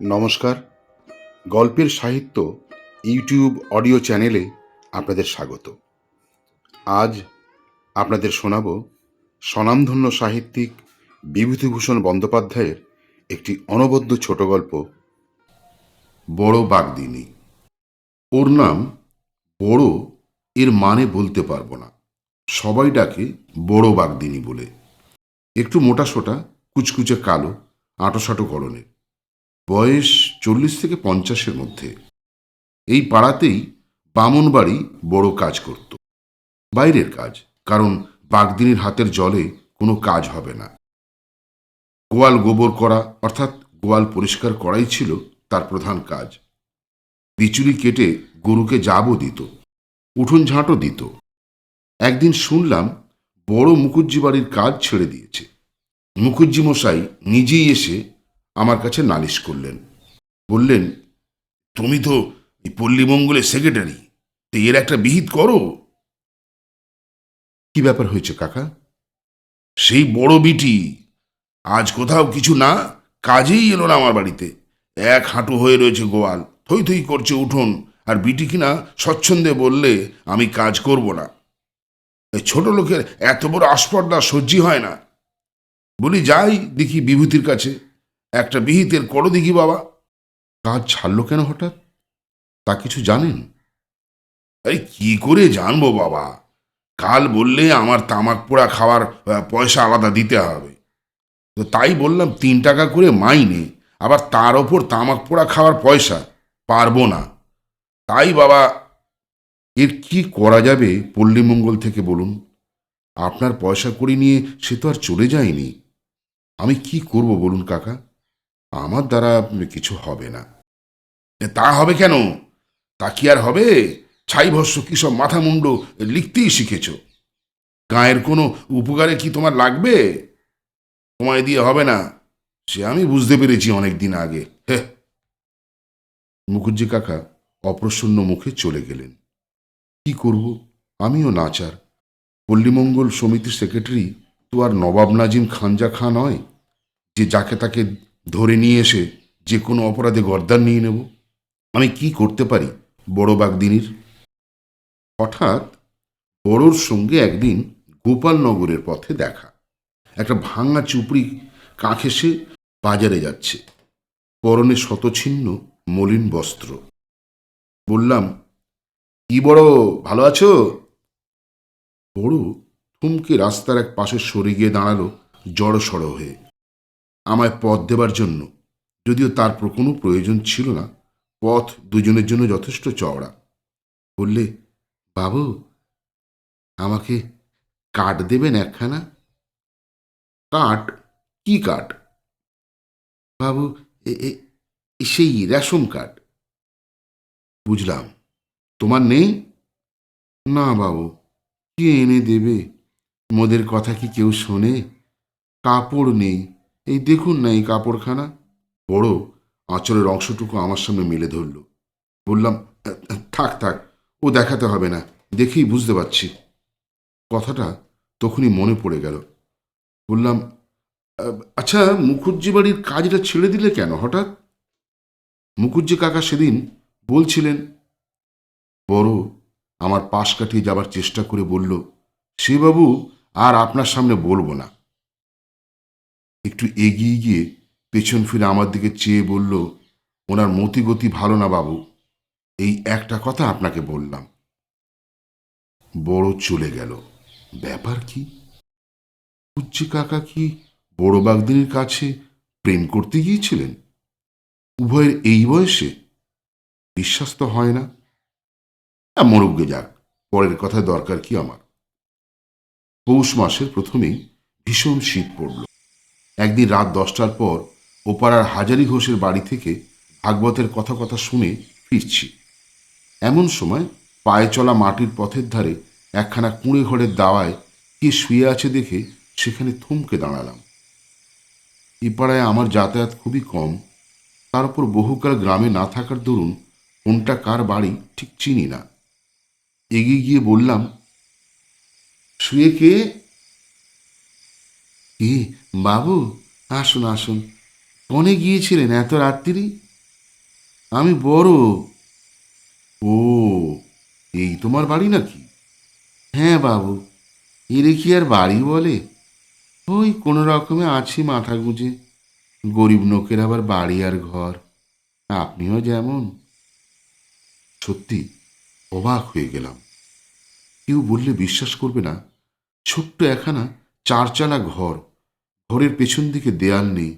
নমস্কার। গল্পের সাহিত্য ইউটিউব অডিও চ্যানেলে আপনাদের স্বাগত। আজ আপনাদের শোনাব স্বনামধন্য সাহিত্যিক বিভূতিভূষণ বন্দ্যোপাধ্যায়ের একটি অনবদ্য ছোট গল্প, বড় বাগদিনী। ওর নাম বড়, এর মানে বলতে পারবো না, সবাই ডাকে বড় বাগদিনী বলে। একটু মোটাসোটা, কুচকুচে কালো, আঁটোসাঁটো গড়নের, বয়স 40 থেকে 50-এর মধ্যে। এই পাড়াতেই বামন বাড়ি বড় কাজ করত, বাইরের কাজ, কারণ বাগদিনীর হাতের জলে কোনো কাজ হবে না। গোয়াল গোবর করা, অর্থাৎ গোয়াল পরিষ্কার করাই ছিল তার প্রধান কাজ। বিচুলি কেটে গরুকে জাবও দিত, উঠোন ঝাঁটও দিত। একদিন শুনলাম বড় মুখুজ্জি বাড়ির কাজ ছেড়ে দিয়েছে। মুখুজ্জি মশাই নিজেই এসে আমার কাছে নালিশ করলেন। বললেন, তুমি তো এই পল্লীমঙ্গলের সেক্রেটারি, তো এর একটা বিহিত করো। কি ব্যাপার হয়েছে কাকা? সেই বড় বিটি আজ কোথাও কিছু না, কাজেই এলো না আমার বাড়িতে। এক হাঁটু হয়ে রয়েছে গোয়াল, থই থই করছে উঠোন, আর বিটি কিনা স্বচ্ছন্দে বললে আমি কাজ করব না। এই ছোট লোকের এত বড় আস্পর্ধা সহ্যি হয় না। বলি যাই দেখি বিভূতির কাছে, একটা বিহিতের করো দেখি বাবা। কাজ ছাড়লো কেন হঠাৎ, তা কিছু জানেন? আরে কি করে জানবো বাবা, কাল বললে আমার তামাক পোড়া খাওয়ার পয়সা আলাদা দিতে হবে। তো তাই বললাম 3 টাকা করে মাইনে, আবার তার ওপর তামাক পোড়া খাওয়ার পয়সা, পারবো না। তাই বাবা। এর কি করা যাবে পল্লীমঙ্গল থেকে বলুন? আপনার পয়সা কড়ি নিয়ে সে তো আর চলে যায়নি। আমি কি করব বলুন কাকা? আমার দ্বারা কিছু হবে না। তা হবে কেন? তা কি আর হবে? ছাই ভস্য কি সব মাথা মুন্ড লিখতেই শিখেছ? গায়ের কোনো উপকারে কি তোমার লাগবে? তোমায় দিয়ে হবে না, সে আমি বুঝতে পেরেছি অনেক দিন আগে। হে। মুখুজ্জি কাকা অপ্রসন্ন মুখে চলে গেলেন। কি করব, আমিও নাচার। পল্লীমঙ্গল সমিতির সেক্রেটারি তো আর নবাব নাজিম খানজা খাঁ নয় যে যাকে তাকে ধরে নিয়ে এসে যে কোনো অপরাধে গর্দান নিয়ে নেব। আমি কি করতে পারি বড় বাগদিনীর? হঠাৎ বড়োর সঙ্গে একদিন গোপালনগরের পথে দেখা। একটা ভাঙা চুপড়ি কাঁখে সে বাজারে যাচ্ছে, পরনে শতছিন্ন মলিন বস্ত্র। বললাম, কি বড়, ভালো আছো? বড় থমকে রাস্তার এক পাশে সরে গিয়ে দাঁড়ালো, জড়সড় হয়ে আমায় পথ দেবার জন্য, যদিও তার কোনো প্রয়োজন ছিল না। পথ দুজনের জন্য যথেষ্ট চওড়া। বললে, বাবু, আমাকে কাঠ দেবেন একখানা? কাঠ? কি কাঠ? বাবু, এ এ- সেই রেশম কাঠ। বুঝলাম। তোমার নেই? না বাবু, কে এনে দেবে? মোদের কথা কি কেউ শোনে? কাপড় নেই, এই দেখুন না এই কাপড়খানা। বড় আঁচলের অংশটুকু আমার সামনে মেলে ধরল। বললাম, থাক থাক, ও দেখাতে হবে না, দেখেই বুঝতে পারছি। কথাটা তখনই মনে পড়ে গেল। বললাম, আচ্ছা, মুখুজ্জি বাড়ির কাজটা ছেড়ে দিলে কেন হঠাৎ? মুখুজ্জি কাকা সেদিন বলছিলেন। বড় আমার পাশ কাটিয়ে যাবার চেষ্টা করে বলল, সে বাবু আর আপনার সামনে বলবো না। একটু এগিয়ে গিয়ে পেছন ফিরে আমার দিকে চেয়ে বলল, ওনার মতিগতি ভালো না বাবু, এই একটা কথা আপনাকে বললাম। বড় চলে গেল। ব্যাপার কি? উচ্চি কাকা কি বড় বাগদিনীর কাছে প্রেম করতে গিয়েছিলেন? উভয়ের এই বয়সে? বিশ্বাস তো হয় না। মরুগ্গে যাক, পরের কথায় দরকার কি আমার। পৌষ মাসের প্রথমেই ভীষণ শীত পড়ল। একদিন রাত 10টার পর ওপাড়ার হাজারি ঘোষের বাড়ি থেকে ভাগবতের কথা কথা শুনে ফিরছি। এমন সময় পায়ে চলা মাটির পথের ধারে একখানা কুঁড়ে ঘরের দাওয়ায় কে শুয়ে আছে দেখে সেখানে থমকে দাঁড়ালাম। এ পাড়ায় আমার যাতায়াত খুবই কম, তার উপর বহুকাল গ্রামে না থাকার দরুন কোনটা কার বাড়ি ঠিক চিনি না। এগিয়ে গিয়ে বললাম, শুয়ে কে? বাবু, আসুন আসুন, কনে গিয়েছিলেন এত রাত্রি? আমি বড়। ও, এই তোমার বাড়ি নাকি? হ্যাঁ বাবু, এরে কি আর বাড়ি বলে? ওই কোনো রকমে আছি মাথা গুঁজে। গরিব লোকের আবার বাড়ি আর ঘর। আপনিও যেমন। সত্যি অবাক হয়ে গেলাম। কেউ বললে বিশ্বাস করবে না, ছোট্ট একখানা চারচালা ঘর। ঘরের পেছন দিকে দেয়াল নেই,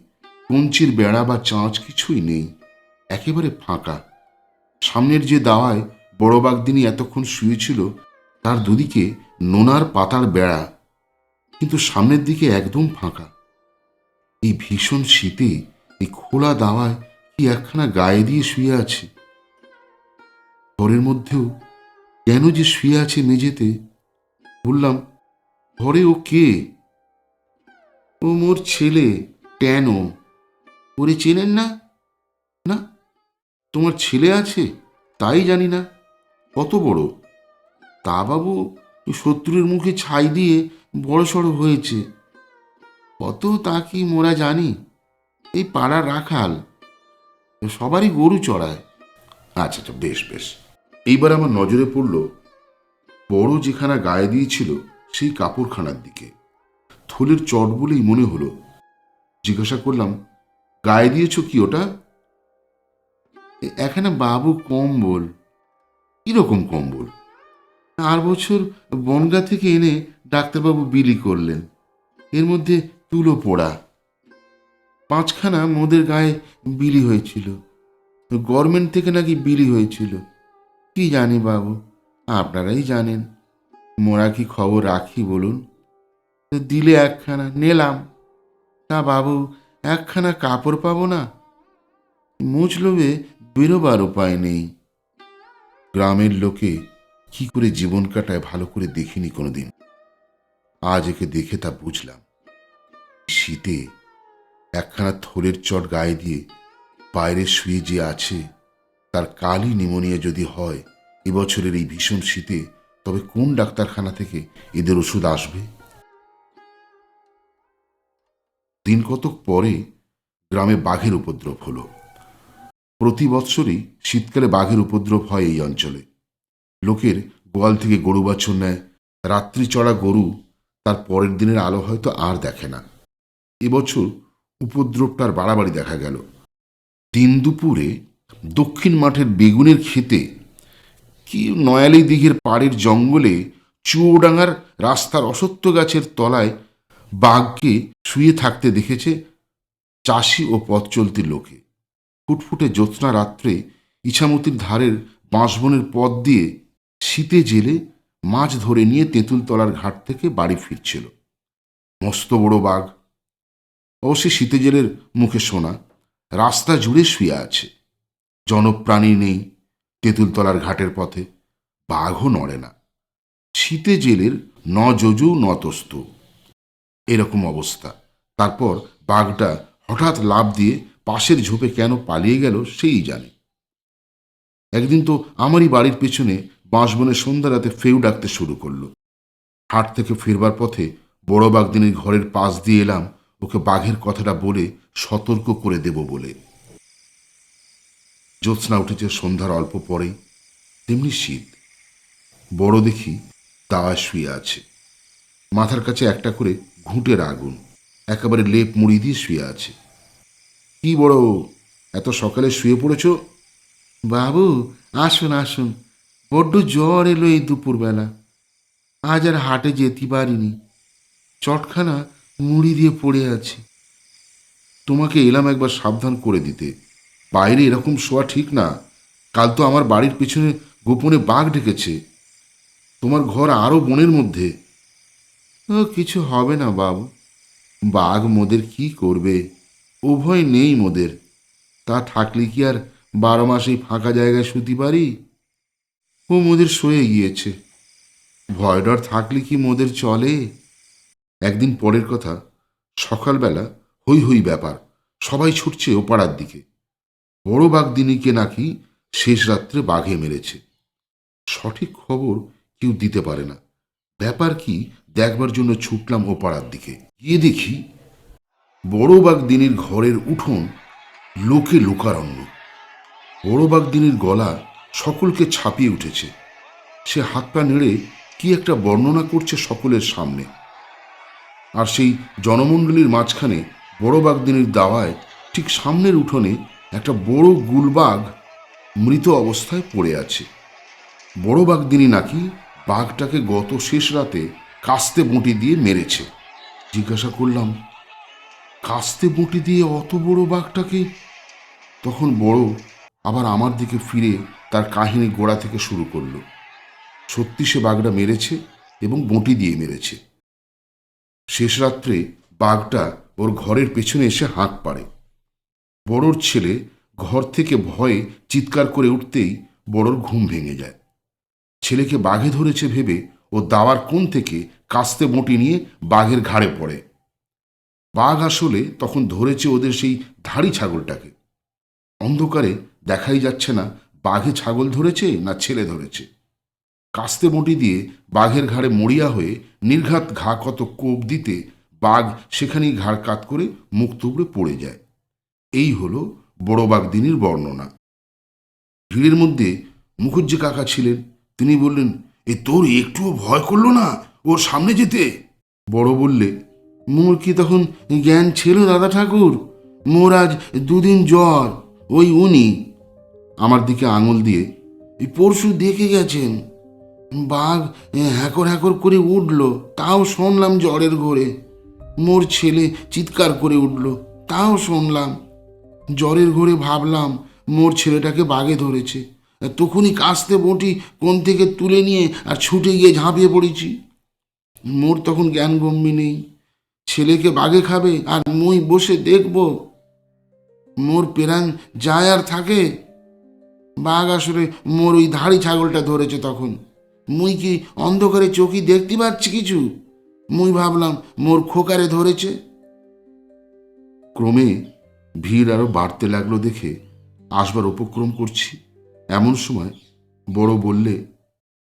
কঞ্চির বেড়া বা চাঁচ কিছুই নেই, একেবারে ফাঁকা। সামনের যে দাওয়ায় বড় বাগদিনী এতক্ষণ শুয়েছিল, তার দুদিকে নোনার পাতার বেড়া, কিন্তু সামনের দিকে একদম ফাঁকা। এই ভীষণ শীতে এই খোলা দাওয়ায় কি একখানা গায়ে দিয়ে শুয়ে আছে। ঘরের মধ্যেও কেন যে শুয়ে আছে মেঝেতে। বললাম, ঘরে ও কে? ও মোর ছেলে, কেন? ওরে চেনেন না? না, তোমার ছেলে আছে? তাই জানি না। কত বড়? তা বাবু, শত্রুর মুখে ছাই দিয়ে বড় সড়ো হয়েছে। কত তা কি মোরা জানি। এই পাড়ার রাখাল, সবারই গরু চড়ায়। আচ্ছা আচ্ছা, বেশ বেশ। এইবার আমার নজরে পড়ল বড় যেখানা গায়ে দিয়েছিল সেই কাপড়খানার দিকে। থলের চট বলেই মনে হলো। জিজ্ঞাসা করলাম, গায়ে দিয়েছ কি ওটা? এখানে বাবু কম্বল। কিরকম কম্বল? 4 বছর বনগা থেকে এনে ডাক্তারবাবু বিলি করলেন। এর মধ্যে তুলো পোড়া। 5খানা মোদের গায়ে বিলি হয়েছিল। গভর্নমেন্ট থেকে নাকি বিলি হয়েছিল। কি জানি বাবু, আপনারাই জানেন। মোরা কি খবর রাখি বলুন? দিলে একখানা, নিলাম। তা বাবু, একখানা কাপড় পাবো না? মুচলোবে বেরোবার উপায় নেই। গ্রামের লোকে কি করে জীবন কাটায় ভালো করে দেখিনি কোনোদিন। আজ একে দেখে তা বুঝলাম। শীতে একখানা থলের চট গায়ে দিয়ে বাইরে শুয়ে যে আছে, তার কালই নিমোনিয়া যদি হয় এবছরের এই ভীষণ শীতে, তবে কোন ডাক্তারখানা থেকে এদের ওষুধ আসবে? দিন কতক পরে গ্রামে বাঘের উপদ্রব হলো। প্রতি বৎসরই শীতকালে বাঘের উপদ্রব হয় এই অঞ্চলে। লোকের গোয়াল থেকে গরু বাছুর নেয়। রাত্রি চড়া গরু তার পরের দিনের আলো হয়তো আর দেখে না। এবছর উপদ্রবটার বাড়াবাড়ি দেখা গেল। দিন দুপুরে দক্ষিণ মাঠের বেগুনের ক্ষেতে কি নয়ালি দিঘির পাড়ের জঙ্গলে চুয়োডাঙ্গার রাস্তার অসত্য গাছের তলায় বাঘকে শুয়ে থাকতে দেখেছে চাষি ও পথ চলতি লোকে। ফুটফুটে জ্যোৎস্না রাত্রে ইছামতির ধারের বাঁশবনের পথ দিয়ে শীতে জেলে মাছ ধরে নিয়ে তেঁতুলতলার ঘাট থেকে বাড়ি ফিরছিল মস্ত বড় বাঘ। অবশ্যই শীতে জেলের মুখে শোনা, রাস্তা জুড়ে শুয়ে আছে। জনপ্রাণী নেই তেঁতুলতলার ঘাটের পথে। বাঘও নড়ে না। শীতে জেলের ন যজু ন তস্তু, এরকম অবস্থা। তারপর বাঘটা হঠাৎ লাফ দিয়ে পাশের ঝোপে কেন পালিয়ে গেল সেই জানে। একদিন তো আমারই বাড়ির পেছনে বাঁশবনে সন্ধ্যা রাতে ফেউ ডাকতে শুরু করলো। হাট থেকে ফিরবার পথে বড় বাগদিনীর ঘরের পাশ দিয়ে এলাম ওকে বাঘের কথাটা বলে সতর্ক করে দেব বলে। জ্যোৎস্না উঠেছে সন্ধ্যার অল্প পরেই। তেমনি শীত। বড় দেখি দাওয়ায় শুয়ে আছে। মাথার কাছে একটা করে ঘুঁটের আগুন, একেবারে লেপ মুড়ি দিয়ে শুয়ে আছে। কি বড়, এত সকালে শুয়ে পড়েছ? বাবু, আসুন আসুন। বড্ড জ্বর এলো এই দুপুরবেলা। আজ আর হাটে যেতে পারিনি। চটখানা মুড়ি দিয়ে পড়ে আছি। তোমাকে এলাম একবার সাবধান করে দিতে। বাইরে এরকম শোয়া ঠিক না। কাল তো আমার বাড়ির পিছনে গোপনে বাঘ ঢেকেছে। তোমার ঘর আরও বনের মধ্যে। ও কিছু হবে না বাবু। বাঘ মোদের কি করবে? উভয় নেই মোদের। তা থাকলে কি আর 12 মাসেই ফাঁকা জায়গায় শুতে পারি? ও মোদের সয়ে গিয়েছে। ভয় ডর থাকলে কি মোদের চলে? একদিন পরের কথা, সকালবেলা হই হই ব্যাপার। সবাই ছুটছে ও পাড়ার দিকে। বড় বাঘদিনীকে নাকি শেষ রাত্রে বাঘে মেরেছে। সঠিক খবর কেউ দিতে পারে না। ব্যাপার কি দেখবার জন্য ছুটলাম ও পাড়ার দিকে। গিয়ে দেখি বড় বাঘদিনীর ঘরের উঠোন লোকে লোকারণ্য। বড় বাঘদিনীর গলা সকলকে ছাপিয়ে উঠেছে। সে হাত পা নেড়ে কি একটা বর্ণনা করছে সকলের সামনে। আর সেই জনমণ্ডলীর মাঝখানে বড় বাঘদিনীর দাওয়ায় ঠিক সামনের উঠোনে একটা বড় গুলবাঘ মৃত অবস্থায় পড়ে আছে। বড় বাঘদিনী নাকি বাঘটাকে গত শেষ রাতে কাস্তে বঁটি দিয়ে মেরেছে। জিজ্ঞাসা করলাম, কাস্তে বঁটি দিয়ে অত বড় বাঘটাকে? তখন বড় আবার আমার দিকে ফিরে তার কাহিনী গোড়া থেকে শুরু করলো। সত্যি সে বাঘটা মেরেছে এবং বঁটি দিয়ে মেরেছে। শেষ রাত্রে বাঘটা ওর ঘরের পেছনে এসে হাঁক পাড়ে। বড়োর ছেলে ঘর থেকে ভয়ে চিৎকার করে উঠতেই বড়োর ঘুম ভেঙে যায়। ছেলেকে বাঘে ধরেছে ভেবে ও দাওয়ার কোণ থেকে কাস্তে বঁটি নিয়ে বাঘের ঘাড়ে পড়ে। বাঘ আসলে তখন ধরেছে ওদের সেই ধাড়ি ছাগলটাকে। অন্ধকারে দেখাই যাচ্ছে না বাঘে ছাগল ধরেছে না ছেলে ধরেছে। কাস্তে বঁটি দিয়ে বাঘের ঘাড়ে মরিয়া হয়ে নির্ঘাত ঘা কত কোপ দিতে বাঘ সেখানেই ঘাড় কাত করে মুখ তুবড়ে পড়ে যায়। এই হলো বড় বাঘদিনীর বর্ণনা। ভিড়ের মধ্যে মুখুজ্জি কাকা ছিলেন। তিনি বললেন, এ তোর একটুও ভয় করলো না ওর সামনে যেতে? বড় বললে, মোর কি তখন জ্ঞান ছিল দাদা ঠাকুর? মোর আজ 2 দিন জ্বর। ওই উনি আমার দিকে আঙুল দিয়ে, এই পরশু দেখে গেছেন বাঘ হ্যাকর হ্যাকর করে উঠল, তাও শুনলাম জ্বরের ঘোরে। মোর ছেলে চিৎকার করে উঠল, তাও শুনলাম। জ্বরের ঘোরে ভাবলাম মোর ছেলেটাকে বাঘে ধরেছে। তখনই কাস্তে বঁটি কোণ থেকে তুলে নিয়ে আর ছুটে গিয়ে ঝাঁপিয়ে পড়েছি। মোর তখন জ্ঞান গম্যি নেই। ছেলেকে বাঘে খাবে আর মুই বসে দেখব? মোর পেরান যায় আর থাকে? বাঘ আসলে মোর ওই ধাড়ি ছাগলটা ধরেছে। তখন মুই কি অন্ধকারে চোখই দেখতে পাচ্ছি কিছু? মুই ভাবলাম মোর খোকারে ধরেছে। ক্রমে ভিড় আরো বাড়তে লাগলো দেখে আসবার উপক্রম করছি। এমন সময় বড় বললে,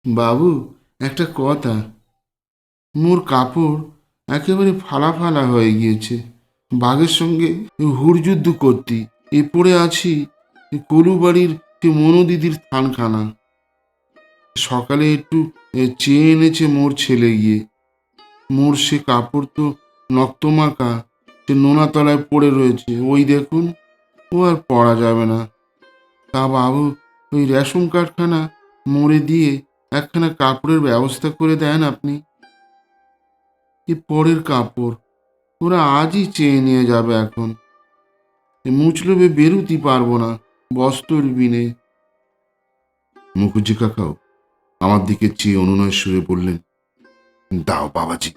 বাবু একটা কথা, মোর কাপড় একেবারে ফালা ফালা হয়ে গিয়েছে। বাঘের সঙ্গে হুড়যুদ্ধ করতি এ পড়ে আছি কলু বাড়ির মনোদিদির থানখানা। সকালে একটু চেয়ে এনেছে মোর ছেলে গিয়ে। মোর সে কাপড় তো নক্তমাকা, সে নোনাতলায় পড়ে রয়েছে। ওই দেখুন, ও আর পরা যাবে না। তা বাবু, ওই রেশন কার্ডখানা মোড়ে দিয়ে একখানা কাপড়ের ব্যবস্থা করে দেন আপনি। এ পরের কাপড়, ওরা আজই চেয়ে নিয়ে যাবে। এখন মুচলবে বেরুতি পারবো না বস্তর বিনে। মুখুজ্জি কাকাও আমার দিকে চেয়ে অনুনয় সুরে বললেন, দাও বাবাজি,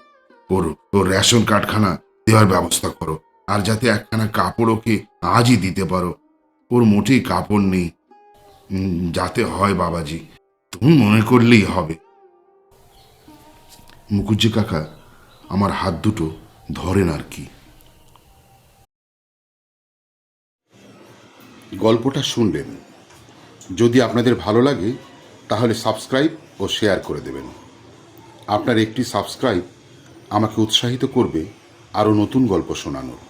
ওর রেশন কার্ডখানা দেওয়ার ব্যবস্থা করো, আর যাতে একখানা কাপড় ওকে আজই দিতে পারো। ওর মোটেই কাপড় নেই। যাতে হয় বাবাজি, তুমি মনে করলেই হবে। মুখুজ্জি কাকা আমার হাত দুটো ধরেন আর কি। গল্পটা শুনলেন। যদি আপনাদের ভালো লাগে তাহলে সাবস্ক্রাইব ও শেয়ার করে দেবেন। আপনার একটি সাবস্ক্রাইব আমাকে উৎসাহিত করবে আরও নতুন গল্প শোনানোর।